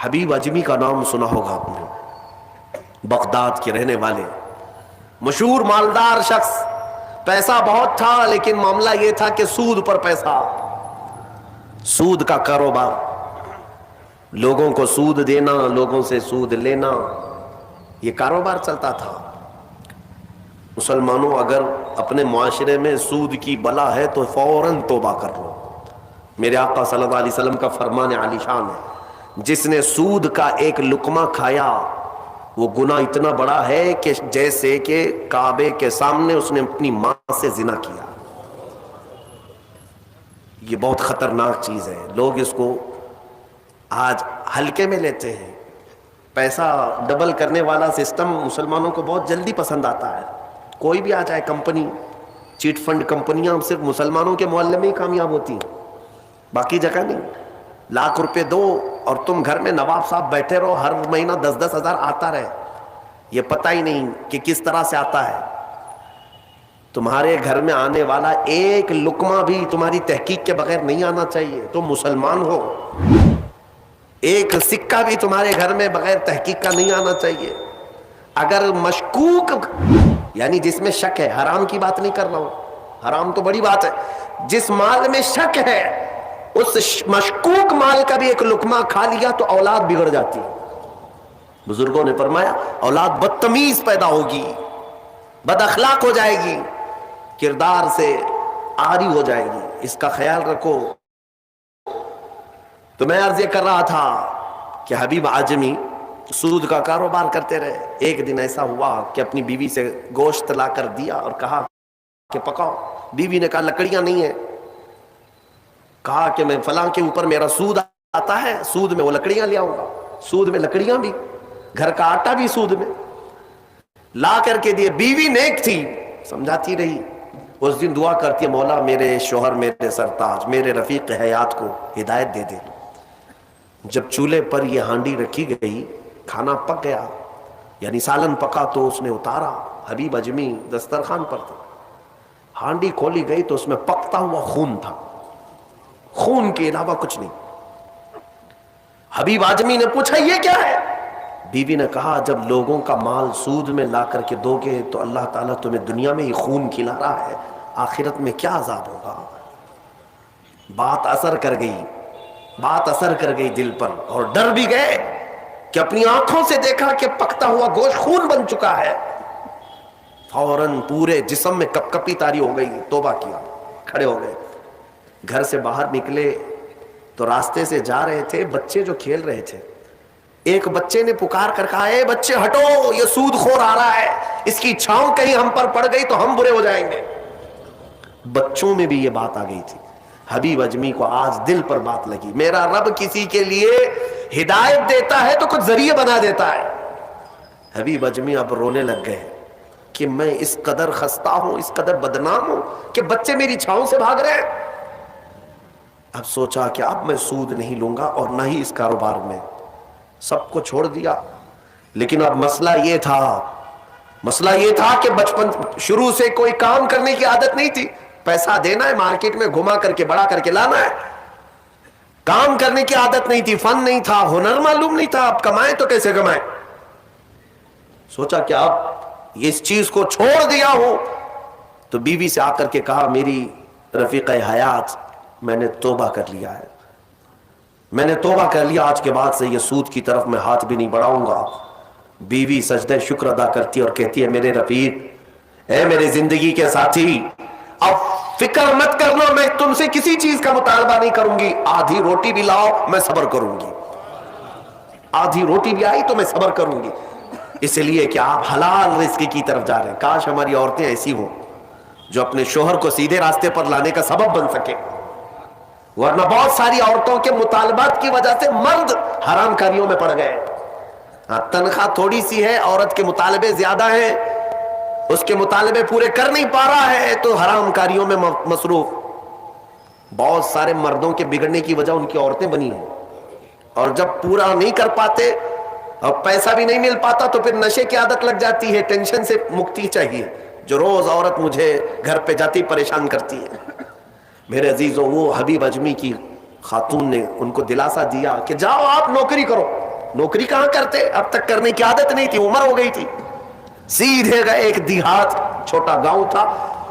حبیب اجمی کا نام سنا ہوگا آپ نے، بغداد کے رہنے والے مشہور مالدار شخص، پیسہ بہت تھا لیکن معاملہ یہ تھا کہ سود پر پیسہ، سود کا کاروبار، لوگوں کو سود دینا، لوگوں سے سود لینا، یہ کاروبار چلتا تھا۔ مسلمانوں اگر اپنے معاشرے میں سود کی بلا ہے تو فوراً توبہ کر لو۔ میرے آقا صلی اللہ علیہ وسلم کا فرمان عالی شان ہے، جس نے سود کا ایک لقمہ کھایا وہ گناہ اتنا بڑا ہے کہ جیسے کہ کعبے کے سامنے اس نے اپنی ماں سے زنا کیا۔ یہ بہت خطرناک چیز ہے، لوگ اس کو آج ہلکے میں لیتے ہیں۔ پیسہ ڈبل کرنے والا سسٹم مسلمانوں کو بہت جلدی پسند آتا ہے، کوئی بھی آ جائے کمپنی، چیٹ فنڈ کمپنیاں صرف مسلمانوں کے محلے میں ہی کامیاب ہوتی ہیں، باقی جگہ نہیں۔ لاکھ روپے دو اور تم گھر میں نواب صاحب بیٹھے رہو، ہر مہینہ 10-10 ہزار آتا رہے، یہ پتہ ہی نہیں کہ کس طرح سے آتا ہے۔ تمہارے گھر میں آنے والا ایک لقمہ بھی تمہاری تحقیق کے بغیر نہیں آنا چاہیے، تم مسلمان ہو۔ ایک سکہ بھی تمہارے گھر میں بغیر تحقیق کا نہیں آنا چاہیے۔ اگر مشکوک، یعنی جس میں شک ہے، حرام کی بات نہیں کر رہا ہوں، حرام تو بڑی بات ہے، جس مال میں شک ہے اس مشکوک مال کا بھی ایک لقمہ کھا لیا تو اولاد بگڑ جاتی ہے۔ بزرگوں نے فرمایا اولاد بدتمیز پیدا ہوگی، بد اخلاق ہو جائے گی، کردار سے عاری ہو جائے گی، اس کا خیال رکھو۔ تو میں عرض یہ کر رہا تھا کہ حبیب اعجمی سود کا کاروبار کرتے رہے۔ ایک دن ایسا ہوا کہ اپنی بیوی سے گوشت لا کر دیا اور کہا کہ پکاؤ۔ بیوی نے کہا لکڑیاں نہیں ہیں، کہا کہ میں فلاں کے اوپر میرا سود آتا ہے، سود میں وہ لکڑیاں لے آؤں گا، سود میں لکڑیاں بھی، گھر کا آٹا بھی سود میں لا کر کے دیے۔ بیوی نیک تھی، سمجھاتی رہی۔ اس دن دعا کرتی ہے مولا میرے شوہر، میرے سرتاج، میرے رفیق حیات کو ہدایت دے دے۔ جب چولہے پر یہ ہانڈی رکھی گئی، کھانا پک گیا، یعنی سالن پکا تو اس نے اتارا، حبیب اجمی دسترخوان پر تھا، ہانڈی کھولی گئی تو اس میں پکتا ہوا خون تھا، خون کے علاوہ کچھ نہیں۔ حبیب اعجمی نے پوچھا یہ کیا ہے؟ بیوی نے کہا جب لوگوں کا مال سود میں لا کر کے دو گے تو اللہ تعالیٰ تمہیں دنیا میں ہی خون کھلا رہا ہے، آخرت میں کیا عذاب ہوگا۔ بات اثر کر گئی، بات اثر کر گئی دل پر، اور ڈر بھی گئے کہ اپنی آنکھوں سے دیکھا کہ پکتا ہوا گوشت خون بن چکا ہے۔ فوراً پورے جسم میں کپ کپی طاری ہو گئی، توبہ کیا، کھڑے ہو گئے۔ گھر سے باہر نکلے تو راستے سے جا رہے تھے، بچے جو کھیل رہے تھے، ایک بچے نے پکار کر کہا اے بچے ہٹو، یہ سود خور آ رہا ہے، اس کی چھاؤں کہیں ہم پر پڑ گئی تو ہم برے ہو جائیں گے۔ بچوں میں بھی یہ بات آ گئی تھی۔ حبیب اجمی کو آج دل پر بات لگی، میرا رب کسی کے لیے ہدایت دیتا ہے تو کچھ ذریعے بنا دیتا ہے۔ حبیب اجمی اب رونے لگ گئے کہ میں اس قدر خستہ ہوں، اس قدر بدنام ہوں کہ بچے میری چھاؤں سے بھاگ رہے ہیں۔ اب سوچا کہ اب میں سود نہیں لوں گا اور نہ ہی اس کاروبار میں، سب کو چھوڑ دیا۔ لیکن اب مسئلہ یہ تھا کہ بچپن شروع سے کوئی کام کرنے کی عادت نہیں تھی، پیسہ دینا ہے مارکیٹ میں گھما کر کے بڑا کر کے لانا ہے، کام کرنے کی عادت نہیں تھی، فن نہیں تھا، ہنر معلوم نہیں تھا، اب کمائیں تو کیسے کمائیں۔ سوچا کہ اب اس چیز کو چھوڑ دیا ہوں، تو بیوی سے آ کر کے کہا میری رفیق حیات میں نے توبہ کر لیا ہے، میں نے توبہ کر لیا، آج کے بعد سے یہ سود کی طرف میں ہاتھ بھی نہیں بڑھاؤں گا۔ بیوی سجدہ شکر ادا کرتی اور کہتی ہے میرے رفیق، اے میرے زندگی کے ساتھی، اب فکر مت کرنا، میں تم سے کسی چیز کا مطالبہ نہیں کروں گی، آدھی روٹی بھی لاؤ میں صبر کروں گی، آدھی روٹی بھی آئی تو میں صبر کروں گی، اس لیے کہ آپ حلال رزق کی طرف جا رہے ہیں۔ کاش ہماری عورتیں ایسی ہوں جو اپنے شوہر کو سیدھے راستے پر لانے کا سبب بن سکے، ورنہ بہت ساری عورتوں کے مطالبات کی وجہ سے مرد حرام کاریوں میں پڑ گئے۔ تنخواہ تھوڑی سی ہے، عورت کے مطالبے زیادہ ہیں، اس کے مطالبے پورے کر نہیں پا رہا ہے تو حرام کاریوں میں مصروف۔ بہت سارے مردوں کے بگڑنے کی وجہ ان کی عورتیں بنی ہیں، اور جب پورا نہیں کر پاتے اور پیسہ بھی نہیں مل پاتا تو پھر نشے کی عادت لگ جاتی ہے، ٹینشن سے مکتی چاہیے، جو روز عورت مجھے گھر پہ جاتی پریشان کرتی ہے۔ میرے عزیزوں، وہ حبیب اجمی کی خاتون نے ان کو دلاسا دیا کہ جاؤ آپ نوکری کرو، نوکری کہاں کرتے, اب تک کرنے کی عادت نہیں تھی, عمر ہو گئی تھی. سیدھے گئے ایک دیہات, چھوٹا گاؤں تھا,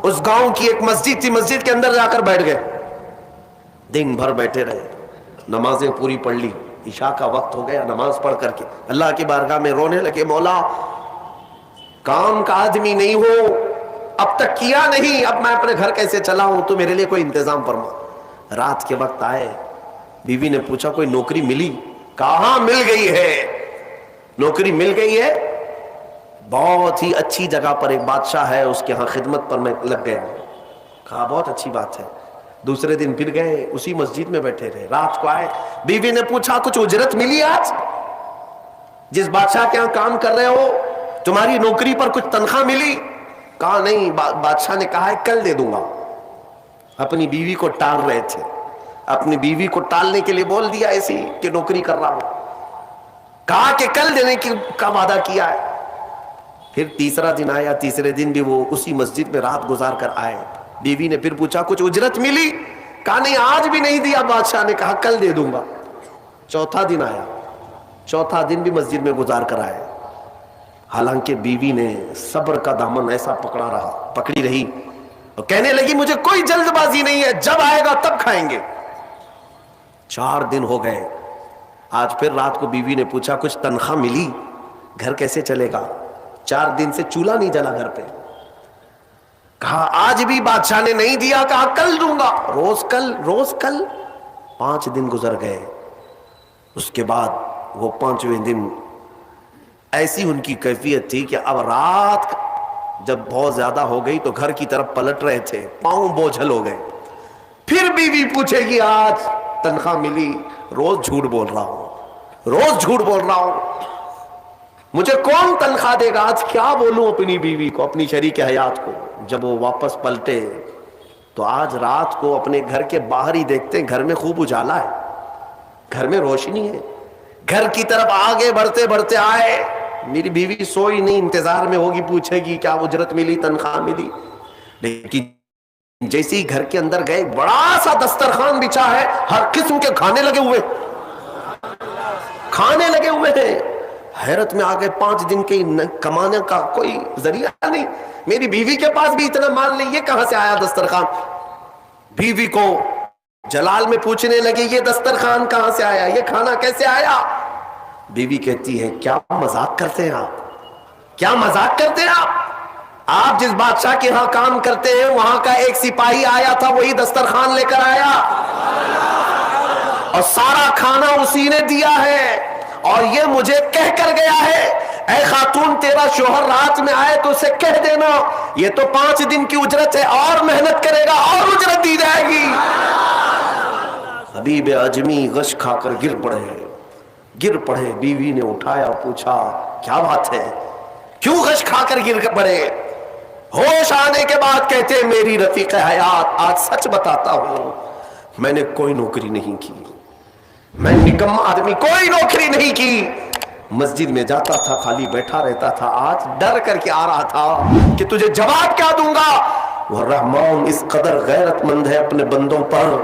اس گاؤں کی ایک مسجد تھی, مسجد کے اندر جا کر بیٹھ گئے. دن بھر بیٹھے رہے, نمازیں پوری پڑھ لی, عشاء کا وقت ہو گیا, نماز پڑھ کر کے اللہ کی بارگاہ میں رونے لگے, مولا کام کا آدمی نہیں ہو, اب تک کیا نہیں, اب میں اپنے گھر کیسے چلاؤں, تو میرے لیے کوئی انتظام فرما. رات کے وقت آئے, بیوی نے پوچھا کوئی نوکری ملی؟ کہاں مل گئی ہے, نوکری مل گئی ہے, بہت ہی اچھی جگہ پر ایک بادشاہ ہے, اس کے ہاں خدمت پر میں لگ گئے. کہا بہت اچھی بات ہے. دوسرے دن پھر گئے, اسی مسجد میں بیٹھے رہے. رات کو آئے, بیوی نے پوچھا کچھ اجرت ملی آج؟ جس بادشاہ کے ہاں کام کر رہے ہو تمہاری نوکری پر کچھ تنخواہ ملی؟ کہا نہیں, بادشاہ نے کہا ہے کل دے دوں گا. اپنی بیوی کو ٹال رہے تھے, اپنی بیوی کو ٹالنے کے لیے بول دیا ایسی کہ نوکری کر رہا ہوں, کہا کہ کل دینے کا وعدہ کیا ہے. پھر تیسرا دن آیا, تیسرے دن بھی وہ اسی مسجد میں رات گزار کر آئے. بیوی نے پھر پوچھا کچھ اجرت ملی؟ کہا نہیں آج بھی نہیں دیا, بادشاہ نے کہا کل دے دوں گا. چوتھا دن آیا, چوتھا دن بھی مسجد میں گزار کر آئے. حالانکہ بیوی نے صبر کا دامن ایسا پکڑی رہی اور کہنے لگی مجھے کوئی جلد بازی نہیں ہے, جب آئے گا تب کھائیں گے. 4 دن ہو گئے, آج پھر رات کو بیوی نے پوچھا کچھ تنخواہ ملی, گھر کیسے چلے گا؟ 4 دن سے چولہا نہیں جلا گھر پہ. کہا آج بھی بادشاہ نے نہیں دیا, کہا کل دوں گا, روز کل روز کل. 5 دن گزر گئے. اس کے بعد وہ 5ویں دن ایسی ان کی کیفیت تھی کہ اب رات جب بہت زیادہ ہو گئی تو گھر کی طرف پلٹ رہے تھے, پاؤں بوجھل ہو گئے. پھر بیوی پوچھے گی آج تنخواہ ملی؟ روز جھوٹ بول رہا ہوں, روز جھوٹ بول رہا ہوں, مجھے کون تنخواہ دے گا؟ آج کیا بولوں اپنی بیوی کو, اپنی شریک حیات کو. جب وہ واپس پلٹے تو آج رات کو اپنے گھر کے باہر ہی دیکھتے ہیں گھر میں خوب اجالا ہے, گھر میں روشنی ہے. گھر کی طرف آگے بڑھتے بڑھتے آئے, میری بیوی سوئی نہیں, انتظار میں ہوگی, پوچھے گی کیا اجرت ملی, تنخواہ ملی. لیکن جیسے ہی گھر کے اندر گئے, بڑا سا دسترخوان بچھا ہے, ہر قسم کے کھانے لگے ہوئے ہیں. حیرت میں آ گئے, 5 دن کے کمانے کا کوئی ذریعہ نہیں, میری بیوی کے پاس بھی اتنا مال نہیں, یہ کہاں سے آیا دسترخوان؟ بیوی کو جلال میں پوچھنے لگے یہ دسترخوان کہاں سے آیا, یہ کھانا کیسے آیا؟ بیوی کہتی ہے کیا مذاق کرتے ہیں آپ, کیا مذاق کرتے ہیں آپ جس بادشاہ کے ہاں کام کرتے ہیں وہاں کا ایک سپاہی آیا تھا, وہی دسترخوان لے کر آیا اور سارا کھانا اسی نے دیا ہے, اور یہ مجھے کہہ کر گیا ہے اے خاتون تیرا شوہر رات میں آئے تو اسے کہہ دینا یہ تو 5 دن کی اجرت ہے, اور محنت کرے گا اور اجرت دی جائے گی. حبیب اجمی غش کھا کر گر پڑے. بیوی نے اٹھایا, پوچھا کیا بات ہے, کیوں غش کھا کر گر پڑے؟ ہوش آنے کے بعد کہتے میری رفیق حیات آج سچ بتاتا ہوں, میں نے کوئی نوکری نہیں کی, میں نکما آدمی, کوئی نوکری نہیں کی. مسجد میں جاتا تھا, خالی بیٹھا رہتا تھا. آج ڈر کر کے آ رہا تھا کہ تجھے جواب کیا دوں گا. وہ رحمان اس قدر غیرت مند ہے اپنے بندوں پر,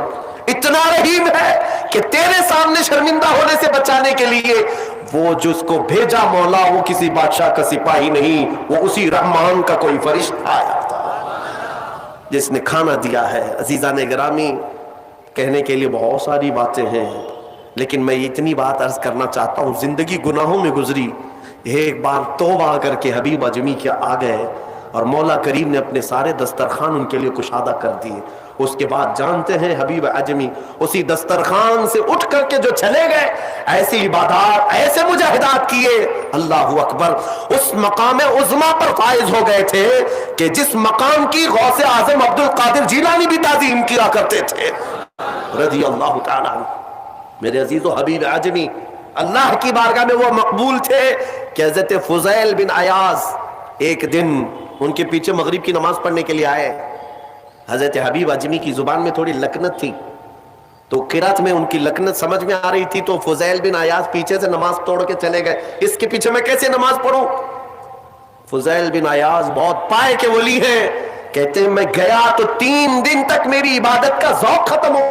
اتنا رحیم ہے کہ تیرے سامنے شرمندہ ہونے سے بچانے کے لیے وہ جس کو بھیجا مولا وہ کسی بادشاہ کا سپاہی نہیں, وہ اسی رحمان کا کوئی فرشتہ آیا تھا جس نے کھانا دیا ہے. عزیزان گرامی, کہنے کے لیے بہت ساری باتیں ہیں, لیکن میں اتنی بات عرض کرنا چاہتا ہوں. زندگی گناہوں میں گزری, ایک بار توبہ کر کے حبیب اجمی کے آ گئے اور مولا کریم نے اپنے سارے دسترخوان ان کے لیے کشادہ کر دیے. اس کے بعد جانتے ہیں حبیب اجمی اسی دسترخوان سے اٹھ کر کے جو چلے گئے, ایسی عبادات, ایسے مجاہدات کیے, اللہ اکبر, اس مقام عظما پر فائز ہو گئے تھے کہ جس مقام کی غوث اعظم عبد القادر جیلانی بھی تعظیم کیا کرتے تھے رضی اللہ تعالی عنہ. میرے عزیز و حبیب اجمی اللہ کی بارگاہ میں وہ مقبول تھے کہ حضرت فضیل بن عیاض ایک دن ان کے پیچھے مغرب کی نماز پڑھنے کے لیے آئے. حضرت حبیب اجمی کی زبان میں تھوڑی لکنت تھی, تو قرات میں ان کی لکنت سمجھ میں آ رہی تھی, تو فضیل بن عیاض پیچھے سے نماز توڑ کے چلے گئے, اس کے پیچھے میں کیسے نماز پڑھوں. فضیل بن عیاض بہت پائے کے ولی ہیں, کہتے ہیں میں گیا تو 3 دن تک میری عبادت کا ذوق ختم ہو,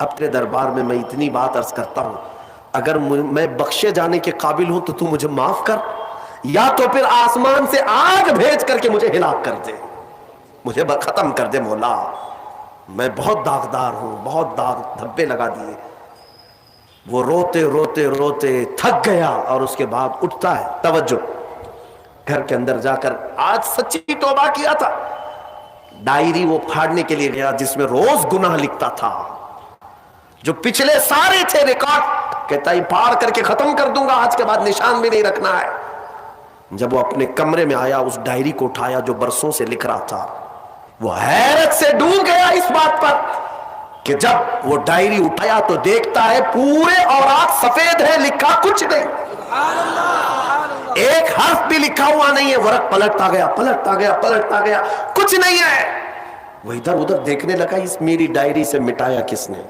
اپنے دربار میں اتنی بات عرض کرتا ہوں، اگر میں بخشے جانے کے قابل ہوں تو مجھے معاف کر، یا تو پھر آسمان سے آگ بھیج کر کے مجھے ہلاک کر دے، مجھے ختم کر دے مولا، میں بہت داغدار ہوں، بہت داغ دھبے لگا دیے۔ وہ روتے روتے روتے تھک گیا اور اس کے بعد اٹھتا ہے، توجہ، گھر کے اندر جا کر آج سچی توبہ کیا تھا، ڈائری وہ پھاڑنے کے لیے گیا جس میں روز گناہ لکھتا تھا، جو پچھلے سارے تھے ریکارڈ، کہتا ہے پھاڑ کر کے ختم کر دوں گا، آج کے بعد نشان بھی نہیں رکھنا ہے۔ جب وہ اپنے کمرے میں آیا، اس ڈائری کو اٹھایا جو برسوں سے لکھ رہا تھا، وہ حیرت سے ڈوب گیا اس بات پر کہ جب وہ ڈائری اٹھایا تو دیکھتا ہے پورے اوراق سفید ہے، لکھا کچھ نہیں، ایک حرف بھی لکھا ہوا نہیں ہے۔ ورق پلٹتا گیا پلٹتا گیا پلٹتا گیا، کچھ نہیں ہے۔ وہ ادھر ادھر دیکھنے لگا، اس میری ڈائری سے مٹایا کس نے،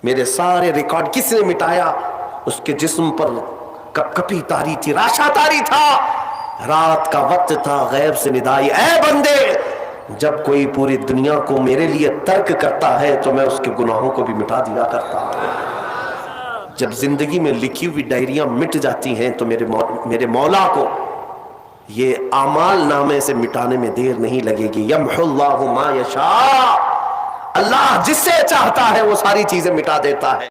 میرے سارے ریکارڈ کس نے مٹایا؟ اس کے جسم پر کپ کپی تاری تھی، راشا تاری تھا، رات کا وقت تھا، غیب سے ندائی، اے بندے جب کوئی پوری دنیا کو میرے لیے ترک کرتا ہے تو میں اس کے گناہوں کو بھی مٹا دیا کرتا ہوں۔ جب زندگی میں لکھی ہوئی ڈائریاں مٹ جاتی ہیں تو میرے مولا کو یہ اعمال نامے سے مٹانے میں دیر نہیں لگے گی۔ یمحو اللہ ما یشاء، اللہ جس سے چاہتا ہے وہ ساری چیزیں مٹا دیتا ہے۔